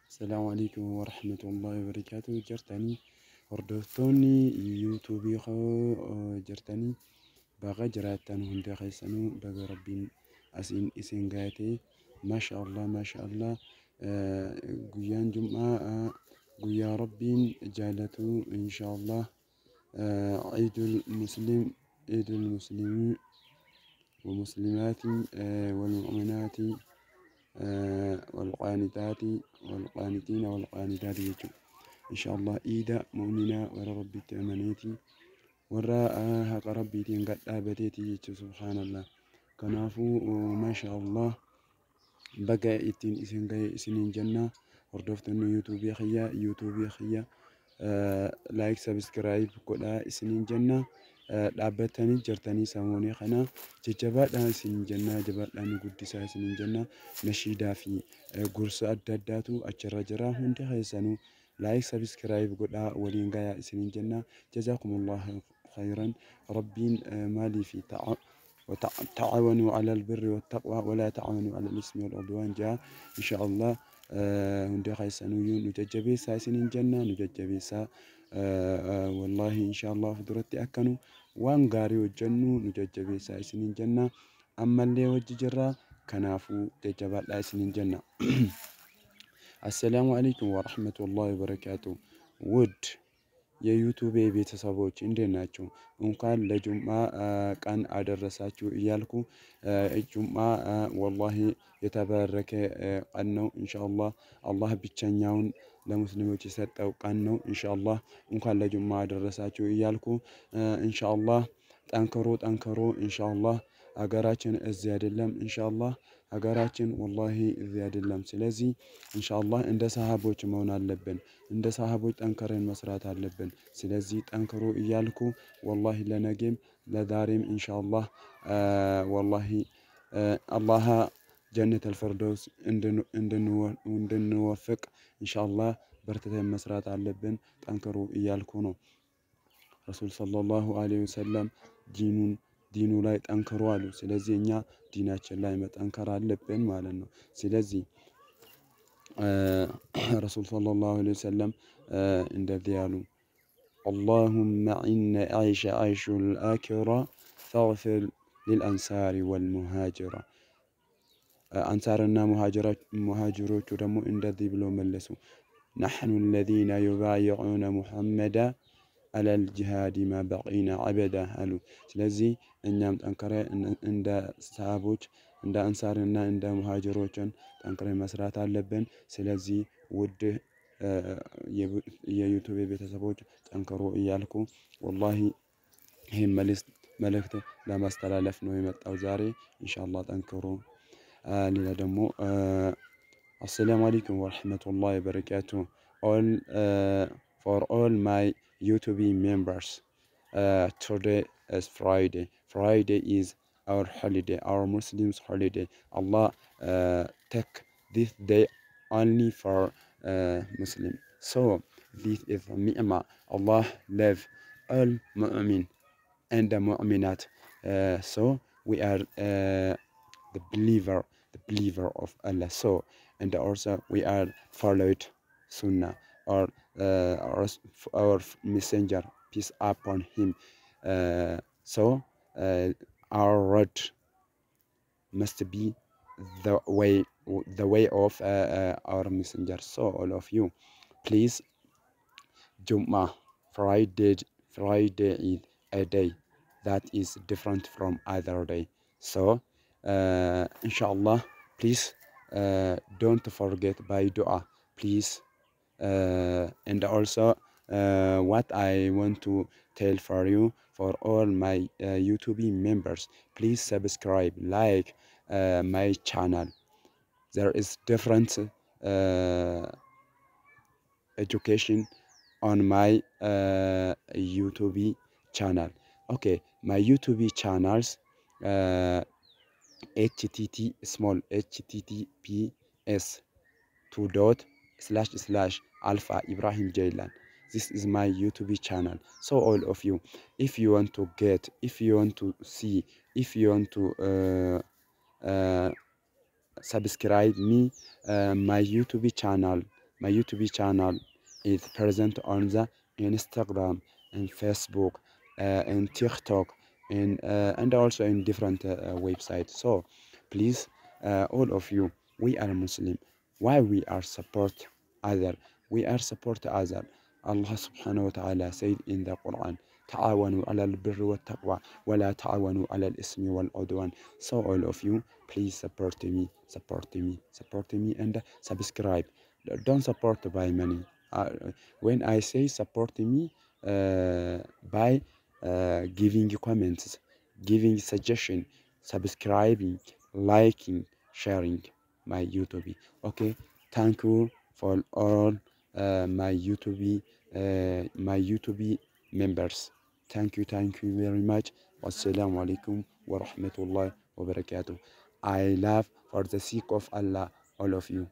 السلام عليكم ورحمة الله وبركاته. جرتني هردوستوني يوتيوبي خو جرتني بغا جراتن هندي خيسنو بغا ربين أسين إسنغاتي. ما شاء الله ما شاء الله. قيان جمعة قيا ربين جالتو إن شاء الله. عيد المسلم، عيد المسلمين ومسلمات والمؤمنات والقانتات والقانتين والقانتات يجو إن شاء الله. إيدا مؤمنا ورا ربي تأمنيتي ورا هق ربي تنقل آبتيتي يجو سبحان الله. كنافو ما شاء الله بقى إتين إسنين جنة. هردفت إنه يوتيوب خيا يوتيوب خيا لايك سبسكرايب كودا إسنين جنة. dhaabbatanii jirtanii samoonii kana jajjabaadhaan isin jenna, jabaadhaan guddisaa isin jenna. Nashiidaa fi gorsa adda addaatu achirra jira. Hundi keessanuu لايك سبسكرايب قدا ولين جاي إسنين جنة. جزاكم الله خيرا. ربين مالي في وتعاونوا على البر والتقوى ولا تعاونوا على الإثم والعدوان جاء إن شاء الله. هندي خيسانو نججبي ساسين جنة نججبي سا والله إن شاء الله فدرتي أكنوا وانغاري وجنو نججبي ساسين جنة. أما اللي وجه جرا كنافو ججبات ساسين جنة. السلام عليكم ورحمة الله وبركاته. ود የዩቲዩብ ቤተሰቦች እንዴት ናችሁ? እንኳን ለጁምዓ ቀን አደረሳችሁ እያልኩ ጁምዓ ወላሂ የተባረከ ቀን ነው። ኢንሻአላህ አላህ ብቸኛውን ለሙስሊሞች የሰጠው ቀን ነው። ኢንሻአላህ እንኳን ለጁምዓ አደረሳችሁ እያልኩ ኢንሻአላህ ጠንክሩ ጠንክሩ። ኢንሻአላህ ሀገራችን እዚህ አይደለም። ኢንሻአላህ ሀገራችን ወላሂ እዚህ አይደለም። ስለዚህ ኢንሻአላህ እንደ ሰሃቦች መሆን አለብን። እንደ ሰሃቦች ጠንከረን መስራት አለብን። ስለዚህ ጠንክሩ እያልኩ ወላሂ ለነገም ለዛሬም ኢንሻአላህ ወላሂ አላህ ጀነት አልፈርደውስ እንድንወፍቅ ኢንሻአላህ በርትተን መስራት አለብን። ጠንክሩ እያልኩ ነው። ረሱል ሰለላሁ ዐለይሂ ወሰለም ዲኑ ላይ ጠንክሩ አሉ። ስለዚህ እኛ ዲናችን ላይ መጠንከር አለብን ማለት ነው። ስለዚህ ረሱል ሰለላሁ ዐለይሂ ወሰለም እንደዚህ ያሉ اللهم إن عيش عيش الآخرة فاغفر للأنصار والمهاجرة. أنصارنا مهاجرات دمو እንደዚህ ብሎ መለሱ نحن الذين يبايعون محمدا على الجهاد ما بقينا عبدا አሉ። ስለዚህ እኛም ጠንክረን እንደ ሰሃቦች እንደ አንሳርና እንደ ሙሃጅሮችን ጠንክረን መስራት አለብን። ስለዚህ ውድ የዩቲዩብ ቤተሰቦች ጠንክሩ እያልኩ ወላሂ ይሄን መልእክት ለማስተላለፍ ነው የመጣው ዛሬ። ኢንሻአላህ ጠንክሩ። ሌላ ደግሞ السلام عليكم ورحمة الله وبركاته. For all my YouTube members, today is Friday. Friday is our holiday, our Muslims holiday. Allah take this day only for Muslim. So this is ni'mah. Allah love all mu'min and the mu'minat. So we are the believer of Allah. So and also we are followed Sunnah or our messenger, peace upon him. So our road must be the way of our messenger. So all of you, please, Jum'ah, Friday is a day that is different from other day. So inshallah, please don't forget by dua, please. And also what I want to tell for you, for all my YouTube members, please subscribe, like my channel. There is different education on my YouTube channel. Okay, my YouTube channels https://alpha Ibrahim Jaylan. This is my YouTube channel. So all of you, if you want to get, if you want to see, if you want to subscribe me my YouTube channel My YouTube channel is present on the Instagram and Facebook and TikTok and also in different websites. So please, all of you, we are Muslim. Why we are support other? We are support other. Allah subhanahu wa ta'ala said in the Quran, تعاونوا على البر والتقوى ولا تعاونوا على الإثم والعدوان. So all of you, please support me, support me, and subscribe. Don't support by money. When I say support me, by giving comments, giving suggestion, subscribing, liking, sharing my YouTube. Okay, thank you for all my YouTube members. Thank you very much. Wassalamu alaikum wa rahmatullahi wa barakatuh. I love for the sake of Allah all of you.